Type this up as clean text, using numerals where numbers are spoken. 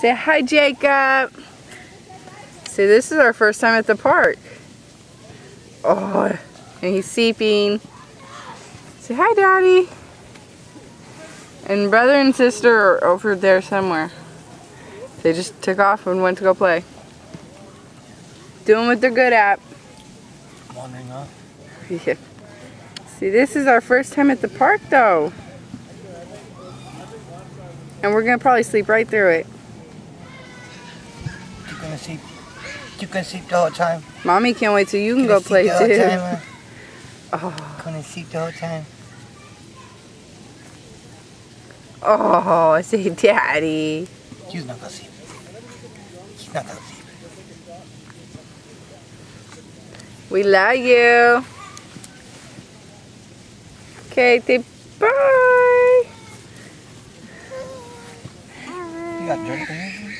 Say hi, Jacob. See, this is our first time at the park. Oh, and he's seeping. Say hi, Daddy. And brother and sister are over there somewhere. They just took off and went to go play. Doing what they're good at. Wandering off. Yeah. See, this is our first time at the park, though. And we're going to probably sleep right through it. You're gonna sleep. You can sleep the whole time. Mommy can't wait till you can go play, too. Oh. Gonna sleep the whole time. Oh, I say Daddy. He's not gonna sleep. He's not gonna sleep. We love you. Okay, say bye. You got dirt in your